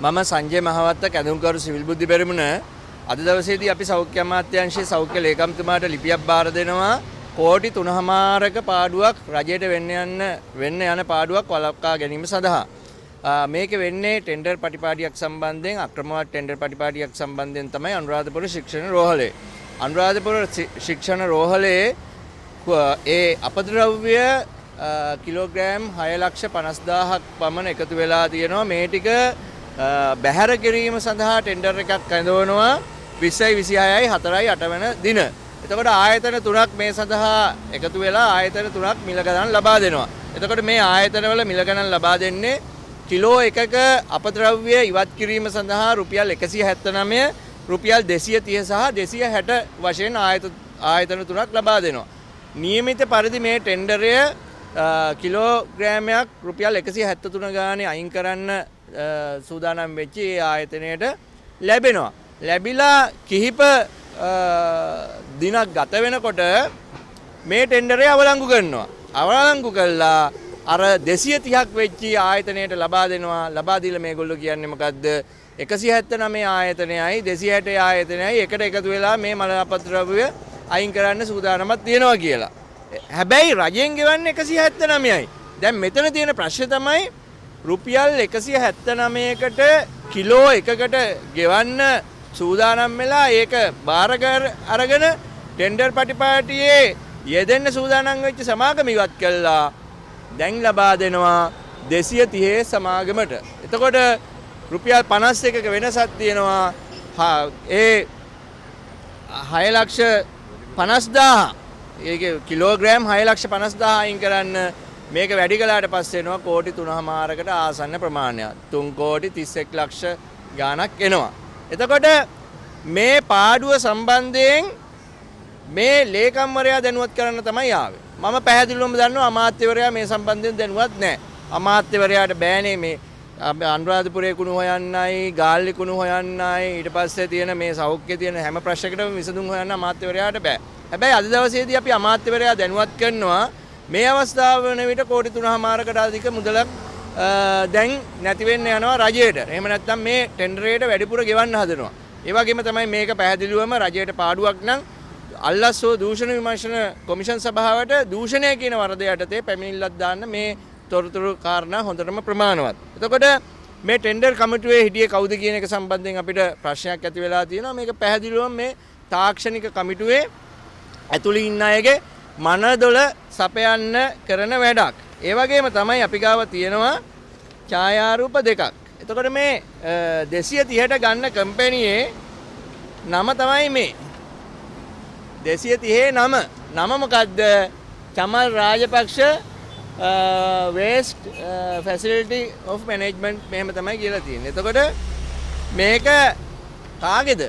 මම සංජය මහවත්ත කැඳුම්කරු සිවිල් බුද්ධි පෙරමුණ අද දවසේදී අපි සෞඛ්‍ය අමාත්‍යාංශයේ සෞඛ්‍ය ලේකම්තුමාට ලිපියක් බාර දෙනවා කෝටි 3.5ක පාඩුවක් රජයට වෙන්න යන පාඩුවක් වළක්වා ගැනීම සඳහා. මේක වෙන්නේ ටෙන්ඩර් පටිපාටියක් සම්බන්ධයෙන් අක්‍රමවත් ටෙන්ඩර් පටිපාටියක් සම්බන්ධයෙන් තමයි අනුරාධපුර ශික්ෂණ රෝහලේ. අනුරාධපුර ශික්ෂණ රෝහලේ ඒ අපද්‍රව්‍ය කිලෝග්‍රෑම් 6,50,000ක් පමණ එකතු වෙලා තියෙනවා. මේ ටික බැහැර කිරීම සඳහා ටෙන්ඩර් එකක් කැඳවනවා 20යි 26යි 4යි 8 වෙනි දින. එතකොට ආයතන තුනක් මේ සඳහා එකතු වෙලා ආයතන තුනක් මිල ගණන් ලබා දෙනවා. එතකොට මේ ආයතනවල මිල ගණන් ලබා දෙන්නේ කිලෝ එකක අපද්‍රව්‍ය ඉවත් කිරීම සඳහා රුපියල් 179, රුපියල් 230 සහ 260 වශයෙන් ආයතන තුනක් ලබා දෙනවා. නියමිත පරිදි මේ ටෙන්ඩරය කිලෝග්‍රෑමයක් රුපියල් 173 ගානේ අයින් කරන්න සූදානම් වෙච්ච ඒ ආයතනයට ලැබෙනවා. ලැබිලා කිහිප දිනක් ගත වෙනකොට මේ ටෙන්ඩරය අවලංගු කරනවා. අවලංගු කළා අර 230ක් වෙච්ච ආයතනයට ලබා දෙනවා. ලබා දීලා මේගොල්ලෝ කියන්නේ මොකද්ද? 179 ආයතනයයි 260 ආයතනයයි එකට එකතු වෙලා මේ මල අපද්‍රව්‍ය අයින් කරන්න සූදානමක් තියෙනවා කියලා. හැබැයි රජයෙන් ගෙවන්නේ 179යි. දැන් මෙතන තියෙන ප්‍රශ්නේ තමයි රුපියල් 179කට කිලෝ එකකට ගෙවන්න සූදානම් වෙලා ඒක බාරගර අරගෙන ටෙන්ඩර් පටිපාටියේ යෙදෙන්න සූදානම් වෙච්ච සමාගම ඉවත් කළා. දැන් ලබා දෙනවා 230 සමාගමට. එතකොට රුපියල් 51ක වෙනසක් තියෙනවා. ඒ 6,50,000 ඒක කිලෝග්‍රෑම් 6,50,000 අයින් කරන්න මේක වැඩි කළාට පස්සේ එනවා කෝටි 3.5කට ආසන්න ප්‍රමාණයක්. 3 කෝටි 31 ලක්ෂ ගාණක් එනවා. එතකොට මේ පාඩුව සම්බන්ධයෙන් මේ ලේකම්වරයා දැනුවත් කරන්න තමයි ආවේ. මම පැහැදිලිවම දන්නවා අමාත්‍යවරයා මේ සම්බන්ධයෙන් දැනුවත් නැහැ. අමාත්‍යවරයාට බෑනේ මේ අනුරාධපුරේ කුණු හොයන්නයි, ගාල්ලි කුණු හොයන්නයි, ඊට පස්සේ තියෙන මේ සෞඛ්‍ය තියෙන හැම ප්‍රශ්නයකටම විසඳුම් හොයන්න අමාත්‍යවරයාට බෑ. හැබැයි අද දවසේදී අපි අමාත්‍යවරයා දැනුවත් කරනවා මේ අවස්ථාව වන විට කෝටි 3.5කට අධික මුදලක් දැන් නැති වෙන්න යනවා රජයට. එහෙම නැත්නම් මේ ටෙන්ඩරේට වැඩිපුර ගෙවන්න හදනවා. ඒ වගේම තමයි මේක පැහැදිලිවම රජයට පාඩුවක් නම් අල්ලස්සෝ දූෂණ විමර්ශන කොමිෂන් සභාවට දූෂණය කියන වරද යටතේ පැමිණිල්ලක් දාන්න මේ තොරතුරු කාරණා හොඳටම ප්‍රමාණවත්. එතකොට මේ ටෙන්ඩර් කමිටුවේ හිටියේ කවුද කියන එක සම්බන්ධයෙන් අපිට ප්‍රශ්නයක් ඇති වෙලා තියෙනවා. මේක පැහැදිලිවම මේ තාක්ෂණික කමිටුවේ ඇතුළේ ඉන්න අයගේ මනදොල සපයන්න කරන වැඩක්. ඒ වගේම තමයි අපි ගාව තියෙනවා ඡායාරූප දෙකක්. එතකොට මේ 230ට ගන්න කම්පැනියේ නම තමයි මේ 230 නම මොකද්ද? Chamal Rajapaksa waste facility of management මෙහෙම තමයි කියලා තියෙන්නේ. එතකොට මේක කාගේද?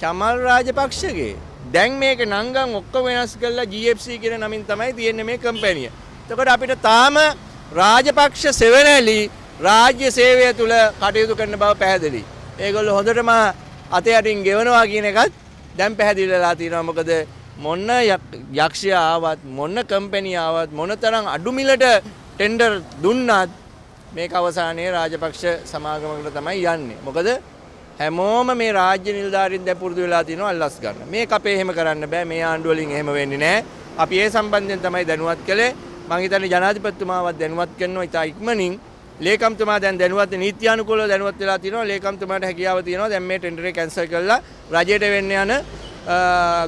චමල් රාජපක්ෂගේ. දැන් මේක නංගන් ඔක්කොම වෙනස් කරලා GFC කියන නමින් තමයි තියෙන්නේ මේ කම්පැනිය. එතකොට අපිට තාම රාජපක්ෂ සෙවණැලි රාජ්‍ය සේවය තුල කටයුතු කරන බව පැහැදිලි. ඒගොල්ලෝ හොඳටම අතේ අටින් ගෙවනවා කියන එකත් දැන් පැහැදිලි වෙලා තියෙනවා. මොකද මොන යක්ෂයා ආවත් මොන කම්පැනි ආවත් මොන තරම් අඩු මිලට ටෙන්ඩර් දුන්නත් මේක අවසානයේ රාජපක්ෂ සමාගමකට තමයි යන්නේ. මොකද හැමෝම මේ රාජ්‍ය නිලධාරීන් දැන් පුරුදු වෙලා තියෙනවා අල්ලස් ගන්න. මේක අපේ එහෙම කරන්න බෑ. මේ ආණ්ඩුව වලින් එහෙම වෙන්නේ නැහැ. අපි ඒ සම්බන්ධයෙන් තමයි දැනුවත් කළේ. මම හිතන්නේ ජනාධිපතිතුමාවත් දැනුවත් කරනවා ඉතා ඉක්මනින්. ලේකම්තුමා දැන් දැනුවත් නීත්‍යානුකූලව දැනුවත් වෙලා තියෙනවා. ලේකම්තුමාට හැකියාව තියෙනවා දැන් මේ ටෙන්ඩර් එක කැන්සල් කරලා රජයට වෙන්න යන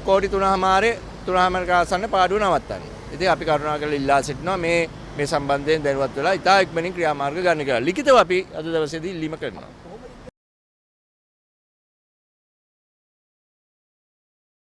කෝටි 3.5ක ආසන්න පාඩුව නවත්තන්න. ඉතින් අපි කරුණාකරලා ඉල්ලා සිටිනවා මේ සම්බන්ධයෙන් දැනුවත් වෙලා ඉතා ඉක්මනින් ක්‍රියාමාර්ග ගන්න කියලා. ලිඛිතව අපි අද දවසේදී ඉල්ලීම කරනවා.